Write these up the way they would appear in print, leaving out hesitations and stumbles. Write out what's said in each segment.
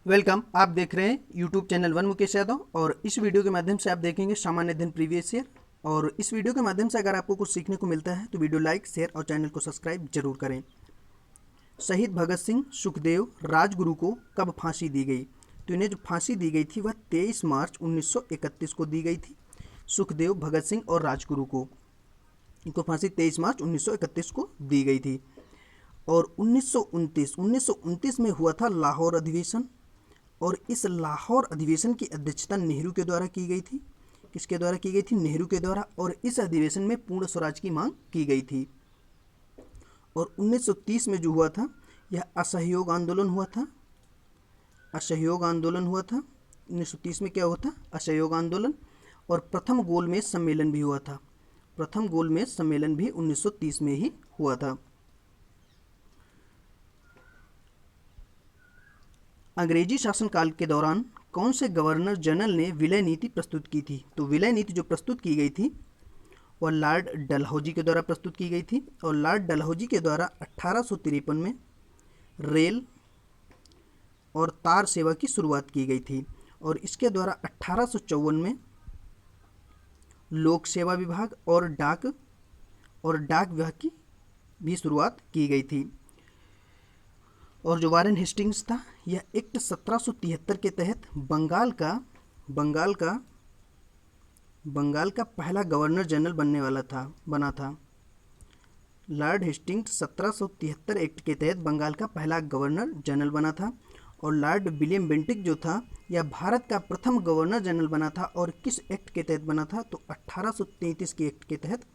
Welcome. आप देख रहे हैं YouTube channel one Mukesh Yadav और इस वीडियो के माध्यम से आप देखेंगे सामान्य अध्ययन प्रीवियस ईयर। और इस वीडियो के माध्यम से अगर आपको कुछ सीखने को मिलता है तो वीडियो लाइक, शेयर और चैनल को सब्सक्राइब जरूर करें। शहीद भगत सिंह सुखदेव राजगुरु को कब फांसी दी गई? तो इन्हें जो फांसी दी गई थी वह 23 मार्च 1931 को दी गई थी। सुखदेव, भगत सिंह और राजगुरु को इनको फांसी 23 मार्च 1931 को दी गई थी। और 1929 में हुआ था लाहौर अधिवेशन, और इस लाहौर अधिवेशन की अध्यक्षता नेहरू के द्वारा की गई थी। किसके द्वारा की गई थी? नेहरू के द्वारा। और इस अधिवेशन में पूर्ण स्वराज की मांग की गई थी। और 1930 में जो हुआ था यह असहयोग आंदोलन हुआ था। असहयोग आंदोलन हुआ था 1930 में। क्या हुआ था? असहयोग आंदोलन। और प्रथम गोलमेज सम्मेलन भी हुआ था। प्रथम गोलमेज सम्मेलन भी 1930 में ही हुआ था। अंग्रेजी शासनकाल के दौरान कौन से गवर्नर जनरल ने विलय नीति प्रस्तुत की थी? तो विलय नीति जो प्रस्तुत की गई थी वह लॉर्ड डलहौजी के द्वारा प्रस्तुत की गई थी। और लॉर्ड डलहौजी के द्वारा 1853 में रेल और तार सेवा की शुरुआत की गई थी। और इसके द्वारा 1854 में लोक सेवा विभाग और डाक विभाग की भी शुरुआत की गई थी। और जो वारेन हेस्टिंग्स था यह एक्ट 1773 के तहत बंगाल का पहला गवर्नर जनरल बना था। लॉर्ड हेस्टिंग्स 1773 एक्ट के तहत बंगाल का पहला गवर्नर जनरल बना था। और लॉर्ड विलियम बेंटिक जो था यह भारत का प्रथम गवर्नर जनरल बना था। और किस एक्ट के तहत बना था? तो 1833 के एक्ट के तहत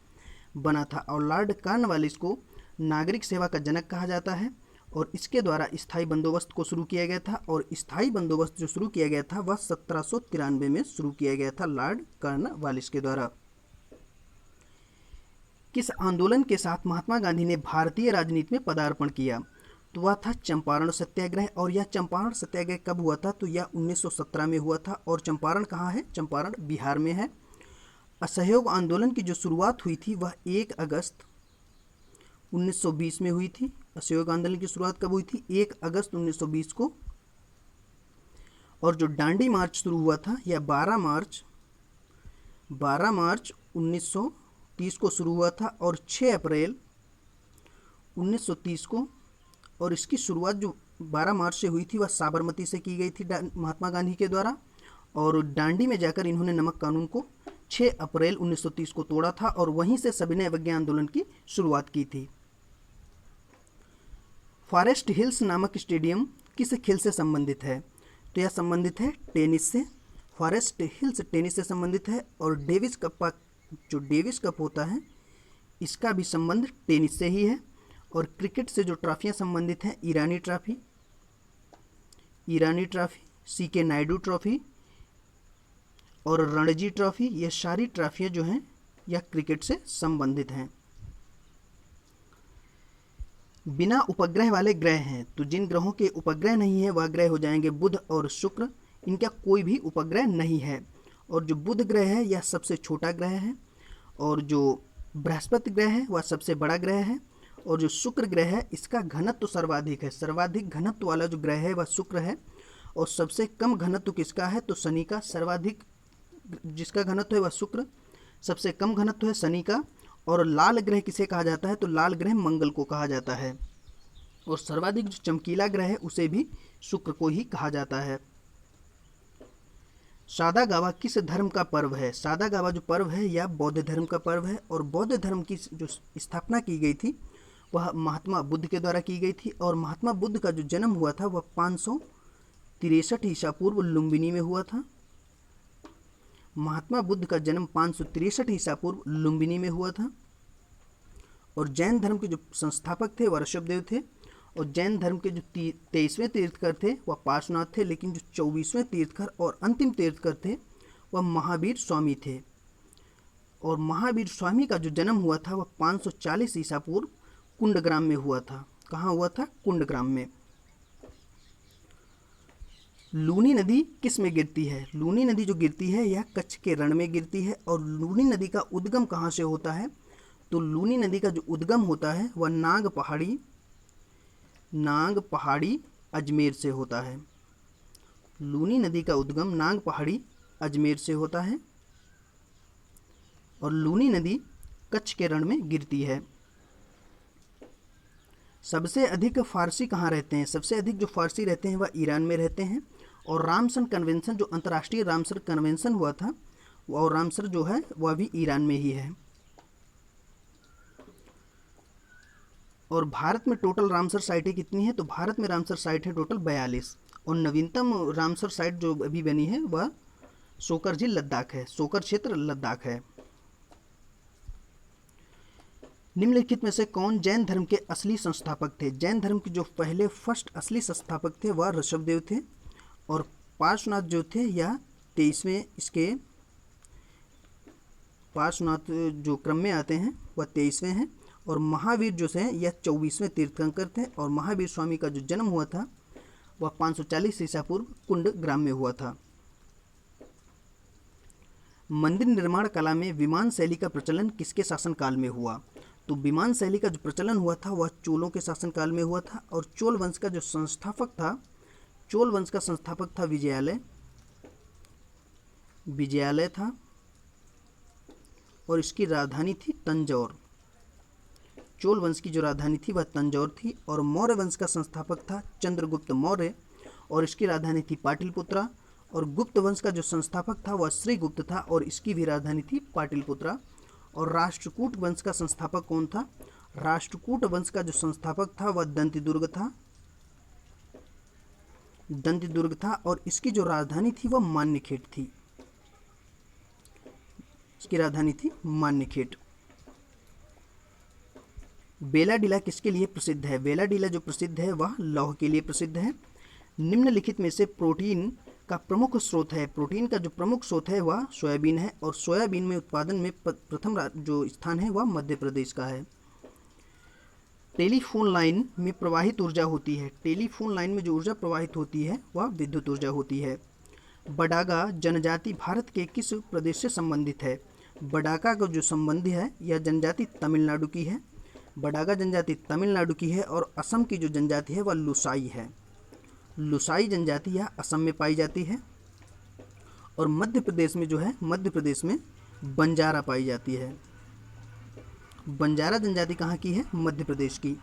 बना था। और लॉर्ड कॉर्नवालिस को नागरिक सेवा का जनक कहा जाता है। और इसके द्वारा स्थायी बंदोबस्त को शुरू किया गया था। और स्थायी बंदोबस्त जो शुरू किया गया था वह 1793 में शुरू किया गया था लॉर्ड कॉर्नवालिस के द्वारा। किस आंदोलन के साथ महात्मा गांधी ने भारतीय राजनीति में पदार्पण किया? तो वह था चंपारण सत्याग्रह। और यह चंपारण सत्याग्रह कब हुआ था? तो यह 1917 में हुआ था। और चंपारण कहाँ है? चंपारण बिहार में है। असहयोग आंदोलन की जो शुरुआत हुई थी वह 1 अगस्त 1920 में हुई थी। असहयोग आंदोलन की शुरुआत कब हुई थी? 1 अगस्त 1920 को। और जो दांडी मार्च शुरू हुआ था यह 12 मार्च 1930 को शुरू हुआ था। और 6 अप्रैल 1930 को। और इसकी शुरुआत जो 12 मार्च से हुई थी वह साबरमती से की गई थी महात्मा गांधी के द्वारा। और दांडी में जाकर इन्होंने नमक कानून को 6 अप्रैल 1930 को तोड़ा था। और वहीं से सविनय अवज्ञा आंदोलन की शुरुआत की थी। फॉरेस्ट हिल्स नामक स्टेडियम किस खेल से संबंधित है? तो यह संबंधित है टेनिस से। फॉरेस्ट हिल्स टेनिस से संबंधित है। और डेविस कप होता है इसका भी संबंध टेनिस से ही है। और क्रिकेट से जो ट्रॉफियां संबंधित हैं ईरानी ट्रॉफी, सीके नायडू ट्रॉफी और रणजी ट्रॉफी, ये सारी ट्रॉफियां जो हैं यह क्रिकेट से संबंधित हैं। बिना उपग्रह वाले ग्रह हैं, तो जिन ग्रहों के उपग्रह नहीं है वह ग्रह हो जाएंगे बुध और शुक्र। इनका कोई भी उपग्रह नहीं है। और जो बुध ग्रह है यह सबसे छोटा ग्रह है। और जो बृहस्पति ग्रह है वह सबसे बड़ा ग्रह है। और जो शुक्र ग्रह है इसका घनत्व सर्वाधिक है। सर्वाधिक घनत्व वाला जो ग्रह है वह शुक्र है। और सबसे कम घनत्व किसका है? तो शनि का। सर्वाधिक जिसका घनत्व है वह शुक्र, सबसे कम घनत्व है शनि का। और लाल ग्रह किसे कहा जाता है? तो लाल ग्रह मंगल को कहा जाता है। और सर्वाधिक जो चमकीला ग्रह है उसे भी शुक्र को ही कहा जाता है। सादा गावा किस धर्म का पर्व है? सादा गावा जो पर्व है यह बौद्ध धर्म का पर्व है। और बौद्ध धर्म की जो स्थापना की गई थी वह महात्मा बुद्ध के द्वारा की गई थी। और महात्मा बुद्ध का जो जन्म हुआ था वह 563 ईसा पूर्व लुम्बिनी में हुआ था। महात्मा बुद्ध का जन्म 563 ईसा पूर्व लुम्बिनी में हुआ था। और जैन धर्म के जो संस्थापक थे वह ऋषभदेव थे। और जैन धर्म के जो 23वें तीर्थकर थे वह पार्श्वनाथ थे। लेकिन जो 24वें तीर्थकर और अंतिम तीर्थकर थे वह महावीर स्वामी थे। और महावीर स्वामी का जो जन्म हुआ था वह 540 ईसा पूर्व कुंडग्राम में हुआ था। कहाँ हुआ था? कुंडग्राम में। लूनी नदी किस में गिरती है? लूनी नदी जो गिरती है यह कच्छ के रण में गिरती है। और लूनी नदी का उद्गम कहाँ से होता है? तो लूनी नदी का जो उद्गम होता है वह नाग पहाड़ी अजमेर से होता है। लूनी नदी का उद्गम नाग पहाड़ी अजमेर से होता है और लूनी नदी कच्छ के रण में गिरती है। सबसे अधिक फारसी कहाँ रहते हैं? सबसे अधिक जो फारसी रहते हैं वह ईरान में रहते हैं। और रामसर कन्वेंशन, जो अंतर्राष्ट्रीय रामसर कन्वेंशन हुआ था, और रामसर जो है वह भी ईरान में ही है। और भारत में टोटल रामसर साइटें कितनी है? तो भारत में रामसर साइट है टोटल 42। और नवीनतम रामसर साइट जो अभी बनी है वह सोकर झील लद्दाख है, सोकर क्षेत्र लद्दाख है। निम्नलिखित में से कौन जैन धर्म के असली संस्थापक थे? जैन धर्म के जो पहले फर्स्ट असली संस्थापक थे वह ऋषभदेव थे। और पार्श्वनाथ जो थे यह 23वें, इसके पार्श्वनाथ जो क्रम में आते हैं वह 23वें हैं। और महावीर जो है यह 24वें तीर्थंकर थे। और महावीर स्वामी का जो जन्म हुआ था वह 540 ईसा पूर्व कुंड ग्राम में हुआ था। मंदिर निर्माण कला में विमान शैली का प्रचलन किसके शासनकाल में हुआ? तो विमान शैली का जो प्रचलन हुआ था वह चोलों के शासनकाल में हुआ था। और चोल वंश का जो संस्थापक था, चोल वंश का संस्थापक था विजयालय था। और इसकी राजधानी थी तंजौर। चोल वंश की जो राजधानी थी वह तंजौर थी। और मौर्य वंश का संस्थापक था चंद्रगुप्त मौर्य और इसकी राजधानी थी पाटलिपुत्रा। और गुप्त वंश का जो संस्थापक था वह श्रीगुप्त था और इसकी भी राजधानी थी पाटलिपुत्रा। और राष्ट्रकूट वंश का संस्थापक कौन था? राष्ट्रकूट वंश का जो संस्थापक था वह दंतिदुर्ग था और इसकी जो राजधानी थी वह मान्यखेट थी। इसकी राजधानी थी मान्यखेट। बेलाडीला किसके लिए प्रसिद्ध है? बेलाडीला जो प्रसिद्ध है वह लौह के लिए प्रसिद्ध है। निम्नलिखित में से प्रोटीन का प्रमुख स्रोत है? प्रोटीन का जो प्रमुख स्रोत है वह सोयाबीन है। और सोयाबीन में उत्पादन में प्रथम जो स्थान है वह मध्य प्रदेश का है। टेलीफोन लाइन में प्रवाहित ऊर्जा होती है? टेलीफोन लाइन में जो ऊर्जा प्रवाहित होती है वह विद्युत ऊर्जा होती है। बडागा जनजाति भारत के किस प्रदेश से संबंधित है? बडागा का जो संबंधी है यह जनजाति तमिलनाडु की है। बडागा जनजाति तमिलनाडु की है। और असम की जो जनजाति है वह लुसाई है। लुसाई जनजाति यह असम में पाई जाती है। और मध्य प्रदेश में जो है, मध्य प्रदेश में बंजारा पाई जाती है। बंजारा जनजाति कहाँ की है? मध्य प्रदेश की।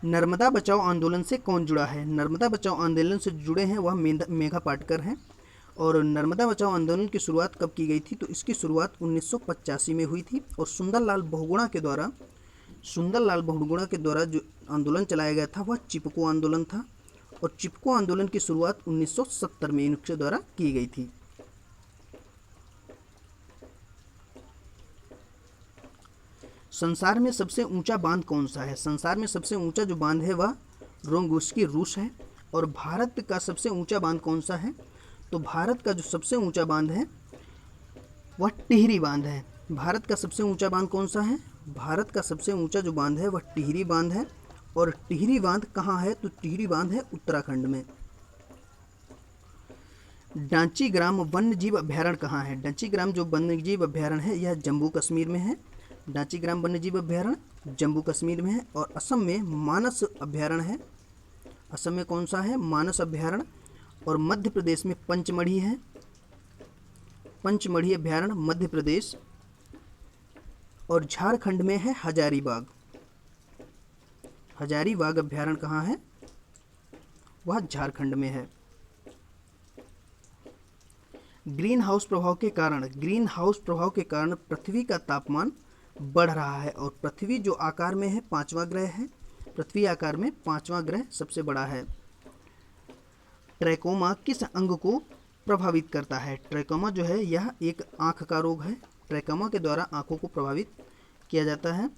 नर्मदा बचाओ आंदोलन से कौन जुड़ा है? नर्मदा बचाओ आंदोलन से जुड़े हैं वह मेघा पाटकर हैं। और नर्मदा बचाओ आंदोलन की शुरुआत कब की गई थी? तो इसकी शुरुआत 1985 में हुई थी। और सुंदरलाल बहुगुणा के द्वारा जो आंदोलन चलाया गया था वह चिपको आंदोलन था। और चिपको आंदोलन की शुरुआत 1970 में इनके द्वारा की गई थी। संसार में सबसे ऊंचा बांध कौन सा है? संसार में सबसे ऊंचा जो बांध है वह रोंगोस्की रूस है। और भारत का सबसे ऊंचा बांध कौन सा है? तो भारत का जो सबसे ऊंचा बांध है वह टिहरी बांध है। भारत का सबसे ऊंचा बांध कौन सा है? भारत का सबसे ऊंचा जो बांध है वह टिहरी बांध है। और टिहरी बांध कहाँ है? तो टिहरी बांध है उत्तराखंड में। डांचीग्राम वन्यजीव अभ्यारण्य कहाँ है? डांचीग्राम जो वन्यजीव अभ्यारण्य है यह जम्मू कश्मीर में है। डांचीग्राम वन्यजीव अभ्यारण्य जम्मू कश्मीर में है। और असम में मानस अभ्यारण्य है। असम में कौन सा है? मानस अभ्यारण्य। और मध्य प्रदेश में पंचमढ़ी है। पंचमढ़ी अभ्यारण्य मध्य प्रदेश। और झारखंड में है हजारीबाग। हजारीबाग अभ्यारण्य कहाँ है? वह झारखंड में है। ग्रीन हाउस प्रभाव के कारण पृथ्वी का तापमान बढ़ रहा है। और पृथ्वी जो आकार में है 5वां ग्रह है। पृथ्वी आकार में 5वां ग्रह सबसे बड़ा है। ट्रैकोमा किस अंग को प्रभावित करता है? ट्रैकोमा जो है यह एक आँख का रोग है। ट्रैकोमा के द्वारा आँखों को प्रभावित किया जाता है।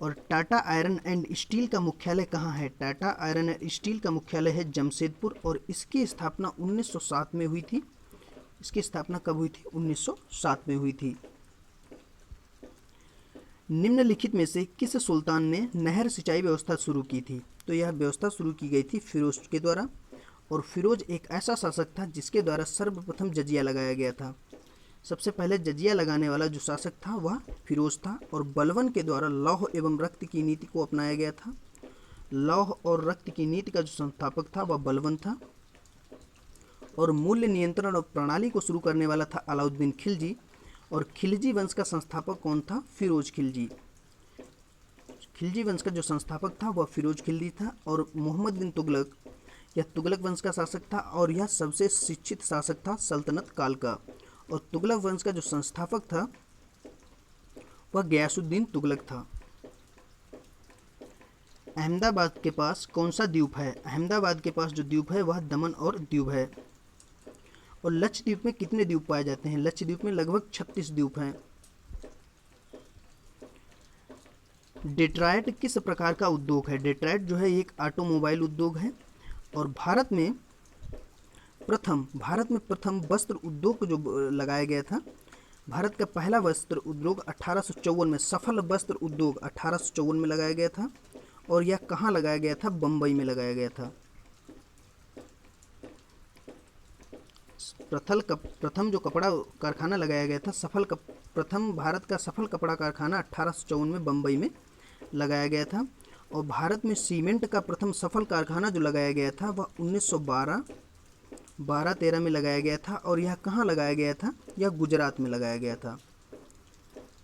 और टाटा आयरन एंड स्टील का मुख्यालय कहाँ है? टाटा आयरन एंड स्टील का मुख्यालय है जमशेदपुर। और इसकी स्थापना 1907 में हुई थी। इसकी स्थापना कब हुई थी? 1907 में हुई थी। निम्नलिखित में से किस सुल्तान ने नहर सिंचाई व्यवस्था शुरू की थी? तो यह व्यवस्था शुरू की गई थी फिरोज के द्वारा। और फिरोज एक ऐसा शासक था जिसके द्वारा सर्वप्रथम जजिया लगाया गया था। सबसे पहले जजिया लगाने वाला जो शासक था वह फिरोज था। और बलबन के द्वारा लौह एवं रक्त की नीति को अपनाया गया था। लौह और रक्त की नीति का जो संस्थापक था वह बलबन था। और मूल्य नियंत्रण और प्रणाली को शुरू करने वाला था अलाउद्दीन खिलजी। और खिलजी वंश का संस्थापक कौन था? फिरोज खिलजी। खिलजी वंश का जो संस्थापक था वह फिरोज खिलजी था। और मोहम्मद बिन तुगलक, यह तुगलक वंश का शासक था और यह सबसे शिक्षित शासक था सल्तनत काल का। और तुगलक वंश का जो संस्थापक था वह गयासुद्दीन तुगलक था। अहमदाबाद के पास कौन सा द्वीप है? अहमदाबाद के पास जो द्वीप है वह दमन और दीव है। और लक्षद्वीप में कितने द्वीप पाए जाते हैं? लक्षद्वीप में लगभग 36 द्वीप हैं। डेट्रायट किस प्रकार का उद्योग है? डेट्रायट जो है एक ऑटोमोबाइल उद्योग है। और भारत में प्रथम वस्त्र उद्योग जो लगाया गया था, भारत का पहला वस्त्र उद्योग 1854 में, सफल वस्त्र उद्योग 1854 में लगाया गया था। और यह कहाँ लगाया गया था? बम्बई में लगाया गया था। प्रथम जो कपड़ा कारखाना लगाया गया था, प्रथम भारत का सफल कपड़ा कारखाना 1854 में बम्बई में लगाया गया था। और भारत में सीमेंट का प्रथम सफल कारखाना जो लगाया गया था वह 1912-13 में लगाया गया था। और यह कहाँ लगाया गया था? यह गुजरात में लगाया गया था।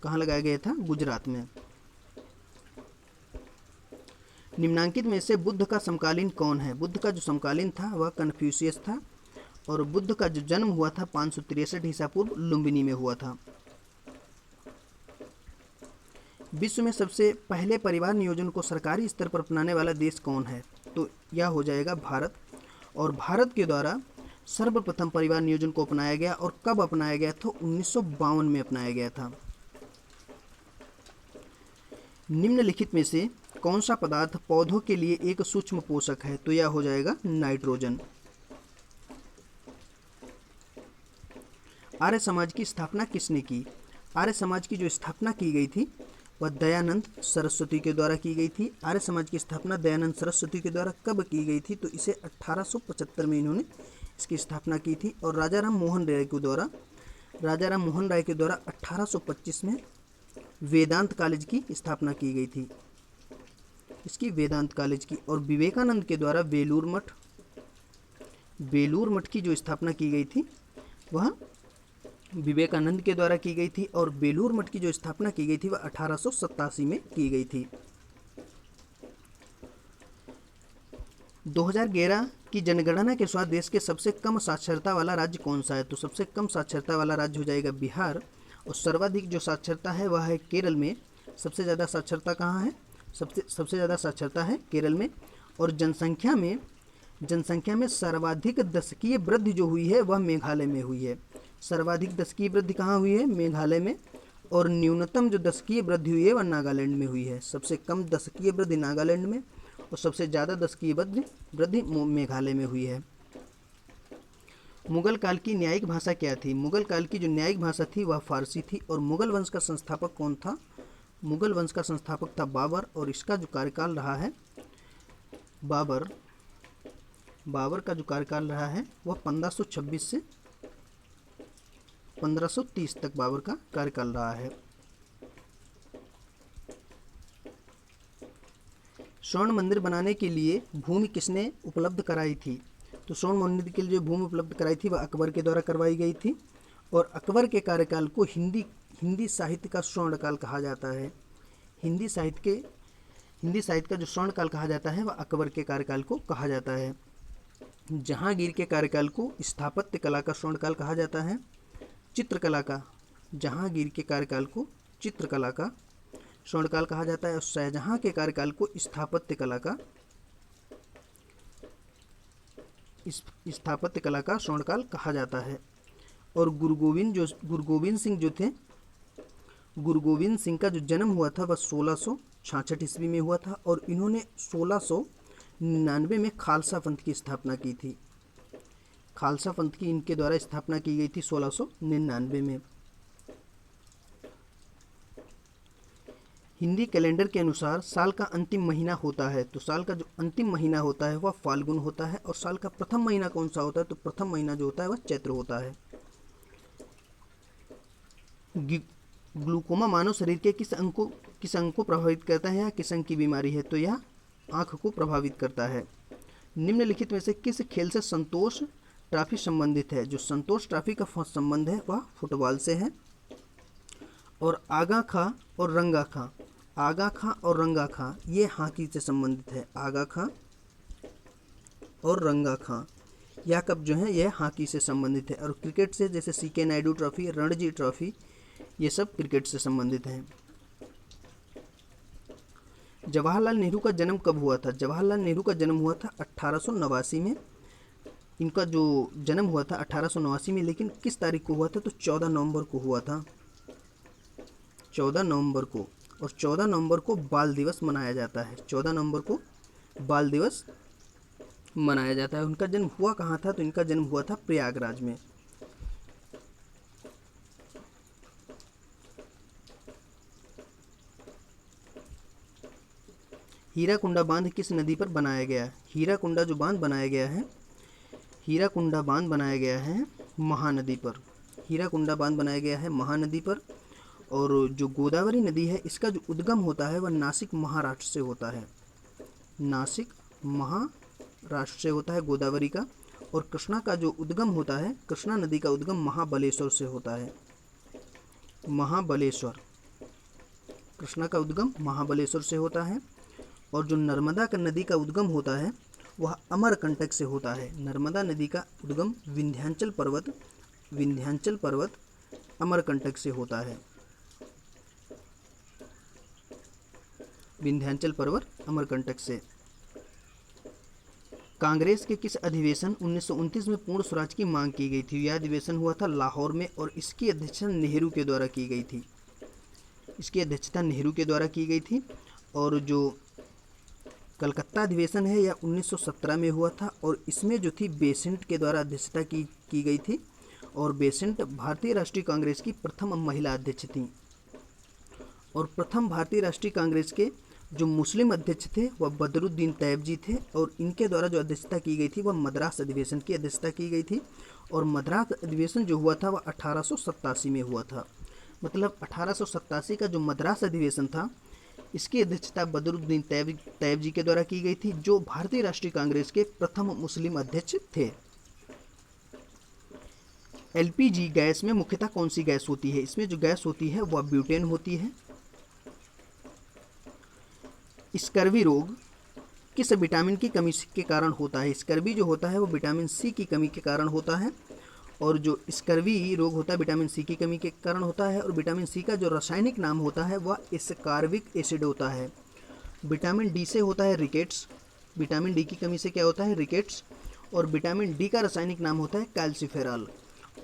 कहाँ लगाया गया था? गुजरात में। निम्नांकित में से बुद्ध का समकालीन कौन है? बुद्ध का जो समकालीन था वह कन्फ्यूशियस था। और बुद्ध का जो जन्म हुआ था 563 ईसा पूर्व लुम्बिनी में हुआ था। विश्व में सबसे पहले परिवार नियोजन को सरकारी स्तर पर अपनाने वाला देश कौन है? तो यह हो जाएगा भारत। और भारत के द्वारा सर्वप्रथम परिवार नियोजन को अपनाया गया। और कब अपनाया गया? तो 1952 में अपनाया गया था। निम्नलिखित में से कौन सा पदार्थ पौधों के लिए एक सूक्ष्म पोषक है? तो यह हो जाएगा नाइट्रोजन। आर्य समाज की स्थापना किसने की? आर्य समाज की जो स्थापना की गई थी वह दयानंद सरस्वती के द्वारा की गई थी। आर्य समाज की स्थापना दयानंद सरस्वती के द्वारा कब की गई थी? तो इसे 1875 में इन्होंने इसकी स्थापना की थी। और राजा राम मोहन राय के द्वारा 1825 में वेदांत कॉलेज की स्थापना की गई थी, इसकी वेदांत कॉलेज की। और विवेकानंद के द्वारा बेलूर मठ की जो स्थापना की गई थी वह विवेकानंद के द्वारा की गई थी। और बेलूर मठ की जो स्थापना की गई थी वह 1887 में की गई थी। 2011 की जनगणना के अनुसार देश के सबसे कम साक्षरता वाला राज्य कौन सा है? तो सबसे कम साक्षरता वाला राज्य हो जाएगा बिहार। और सर्वाधिक जो साक्षरता है वह है केरल में। सबसे ज़्यादा साक्षरता कहाँ है? सबसे ज़्यादा साक्षरता है केरल में। और जनसंख्या में सर्वाधिक दशकीय वृद्धि जो हुई है वह मेघालय में हुई है। सर्वाधिक दशकीय वृद्धि कहाँ हुई है? मेघालय में। और न्यूनतम जो दशकीय वृद्धि हुई है वह नागालैंड में हुई है। सबसे कम दशकीय वृद्धि नागालैंड में और सबसे ज़्यादा दशकीय वृद्धि मेघालय में हुई है। मुगल काल की न्यायिक भाषा क्या थी? मुगल काल की जो न्यायिक भाषा थी वह फारसी थी। और मुगल वंश का संस्थापक कौन था? मुगल वंश का संस्थापक था बाबर। और इसका जो कार्यकाल रहा है बाबर का जो कार्यकाल रहा है वह 1526 से 1530 तक बाबर का कार्यकाल रहा है। स्वर्ण मंदिर बनाने के लिए भूमि किसने उपलब्ध कराई थी? तो स्वर्ण मंदिर के लिए जो भूमि उपलब्ध कराई थी वह अकबर के द्वारा करवाई गई थी। और अकबर के कार्यकाल को हिंदी साहित्य का स्वर्णकाल कहा जाता है। हिंदी साहित्य का जो स्वर्णकाल कहा जाता है वह अकबर के कार्यकाल को कहा जाता है। जहांगीर के कार्यकाल को स्थापत्य कला का स्वर्णकाल कहा जाता है। जहांगीर के कार्यकाल को चित्रकला का स्वर्णकाल कहा जाता है। और शाहजहां के कार्यकाल को स्थापत्य कला का स्वर्णकाल कहा जाता है। और गुरु गोविंद सिंह का जो जन्म हुआ था वह 1666 ईस्वी में हुआ था। और इन्होंने 1699 में खालसा पंथ की स्थापना की थी। खालसा पंथ की इनके द्वारा स्थापना की गई थी 1699 में। हिंदी कैलेंडर के अनुसार साल का अंतिम महीना होता है। तो साल का जो अंतिम महीना होता है वह फाल्गुन होता है। और साल का प्रथम महीना कौन सा होता है? तो प्रथम महीना जो होता है वह चैत्र होता है। ग्लूकोमा मानव शरीर के किस अंग को प्रभावित करता है या किस अंग की बीमारी है? तो यह आँख को प्रभावित करता है। निम्नलिखित में से किस खेल से संतोष ट्रॉफी संबंधित है? जो संतोष ट्रॉफी का संबंध है वह फुटबॉल से है। और आगा खा और रंगा खा, आगा खा और रंगा खा ये हॉकी से संबंधित है। आगा खा और रंगा खा यह कप जो है यह हॉकी से संबंधित है। और क्रिकेट से जैसे सीके नायडू ट्रॉफी, रणजी ट्रॉफी ये सब क्रिकेट से संबंधित हैं। जवाहरलाल नेहरू का जन्म कब हुआ था? जवाहरलाल नेहरू का जन्म हुआ था 1889 में। इनका जो जन्म हुआ था 1889 में, लेकिन किस तारीख को हुआ था? तो 14 नवंबर को हुआ था, 14 नवंबर को। और 14 नवंबर को बाल दिवस मनाया जाता है, 14 नवंबर को बाल दिवस मनाया जाता है। उनका जन्म हुआ कहाँ था? तो इनका जन्म हुआ था प्रयागराज में। हीराकुंडा बांध किस नदी पर बनाया गया है? हीराकुंडा जो बांध बनाया गया है, हीराकुंडा बांध बनाया गया है महानदी पर। हीराकुंडा बांध बनाया गया है महानदी पर। और जो गोदावरी नदी है इसका जो उद्गम होता है वह नासिक महाराष्ट्र से होता है, नासिक महाराष्ट्र से होता है गोदावरी का। और कृष्णा का जो उद्गम होता है, कृष्णा नदी का उद्गम महाबलेश्वर से होता है, महाबलेश्वर। कृष्णा का उद्गम महाबलेश्वर से होता है। और जो नर्मदा का नदी का उद्गम होता है वह अमरकंटक से होता है। नर्मदा नदी का उद्गम विंध्याचल पर्वत अमरकंटक से होता है, विंध्याचल पर्वत अमरकंटक से। कांग्रेस के किस अधिवेशन 1929 में पूर्ण स्वराज की मांग की गई थी? यह अधिवेशन हुआ था लाहौर में और इसकी अध्यक्षता नेहरू के द्वारा की गई थी, इसकी अध्यक्षता नेहरू के द्वारा की गई थी। और जो कलकत्ता अधिवेशन है यह 1917 में हुआ था और इसमें जो थी बेसेंट के द्वारा अध्यक्षता की गई थी। और बेसेंट भारतीय राष्ट्रीय कांग्रेस की प्रथम महिला अध्यक्ष थी। और प्रथम भारतीय राष्ट्रीय कांग्रेस के जो मुस्लिम अध्यक्ष थे वह बदरुद्दीन तैयब जी थे। और इनके द्वारा जो अध्यक्षता की गई थी वह मद्रास अधिवेशन की अध्यक्षता की गई थी। और मद्रास अधिवेशन जो हुआ था वह 1887 में हुआ था। मतलब 1887 का जो मद्रास अधिवेशन था इसकी अध्यक्षता बदरुद्दीन तैयब जी के द्वारा की गई थी, जो भारतीय राष्ट्रीय कांग्रेस के प्रथम मुस्लिम अध्यक्ष थे। एलपीजी गैस में मुख्यतः कौन सी गैस होती है? इसमें जो गैस होती है वह ब्यूटेन होती है। स्कर्वी रोग किस विटामिन की कमी के कारण होता है? स्कर्वी जो होता है वो विटामिन सी की कमी के कारण होता है। और जो स्कर्वी रोग होता है विटामिन सी की कमी के कारण होता है। और विटामिन सी का जो रासायनिक नाम होता है वह एस्कॉर्बिक एसिड होता है। विटामिन डी से होता है रिकेट्स, विटामिन डी की कमी से क्या होता है? रिकेट्स। और विटामिन डी का रासायनिक नाम होता है कैल्सीफेरॉल।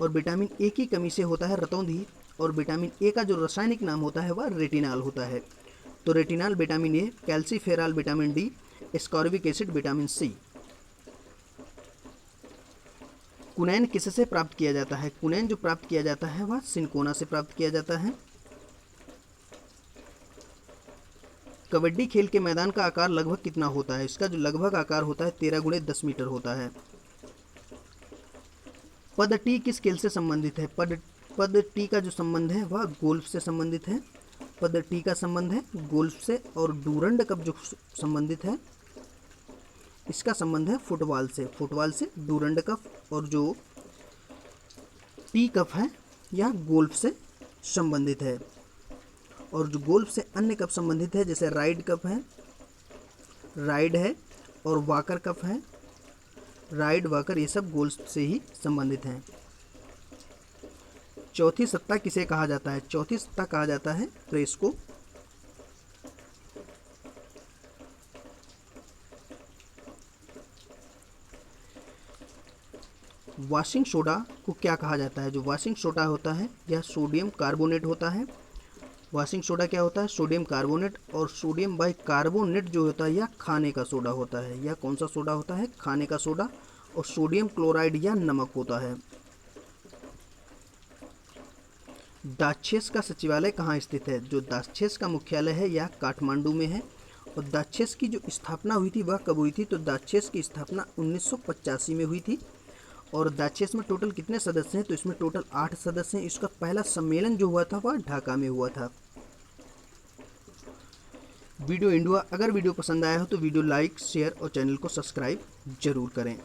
और विटामिन ए की कमी से होता है रतौंधी। और विटामिन ए का जो रासायनिक नाम होता है वह रेटिनॉल होता है। तो retinol vitamin a, calciferol vitamin d, ascorbic acid vitamin c. कुनैन किससे प्राप्त किया जाता है? कुनैन जो प्राप्त किया जाता है वह सिनकोना से प्राप्त किया जाता है। कबड्डी खेल के मैदान का आकार लगभग कितना होता है? इसका जो लगभग आकार होता है 13 × 10 मीटर होता है। पद टी किस खेल से संबंधित है? पद टी का जो संबंध है वह गोल्फ से संबंधित है। पद टी का संबंध है गोल्फ से। और डूरंड कप जो संबंधित है इसका संबंध है फुटबॉल से, फुटबॉल से डूरंड कप। और जो टी कप है यह गोल्फ से संबंधित है। और जो गोल्फ से अन्य कप संबंधित है जैसे राइड कप है, राइड है, और वाकर कप है, राइड वाकर, ये सब गोल्फ से ही संबंधित हैं। चौथी सत्ता किसे कहा जाता है? चौथी सत्ता कहा जाता है प्रेस को। वॉशिंग सोडा को क्या कहा जाता है? जो वॉशिंग सोडा होता है यह सोडियम कार्बोनेट होता है। वॉशिंग सोडा क्या होता है? Sodium carbonate. और सोडियम बाइकार्बोनेट जो होता है यह खाने का सोडा होता है। यह कौन सा सोडा होता है? खाने का सोडा। और सोडियम क्लोराइड या नमक होता है। दाक्षेस का सचिवालय कहाँ स्थित है? जो दाक्षेस का मुख्यालय है यह काठमांडू में है। और दाक्षेस की जो स्थापना हुई थी वह कब हुई थी? तो दाक्षेस की स्थापना 1985 में हुई थी। और दाक्षेस में टोटल कितने सदस्य हैं? तो इसमें टोटल 8 सदस्य हैं। इसका पहला सम्मेलन जो हुआ था वह ढाका में हुआ था। वीडियो एंड हुआ। अगर वीडियो पसंद आया हो तो वीडियो लाइक शेयर और चैनल को सब्सक्राइब जरूर करें।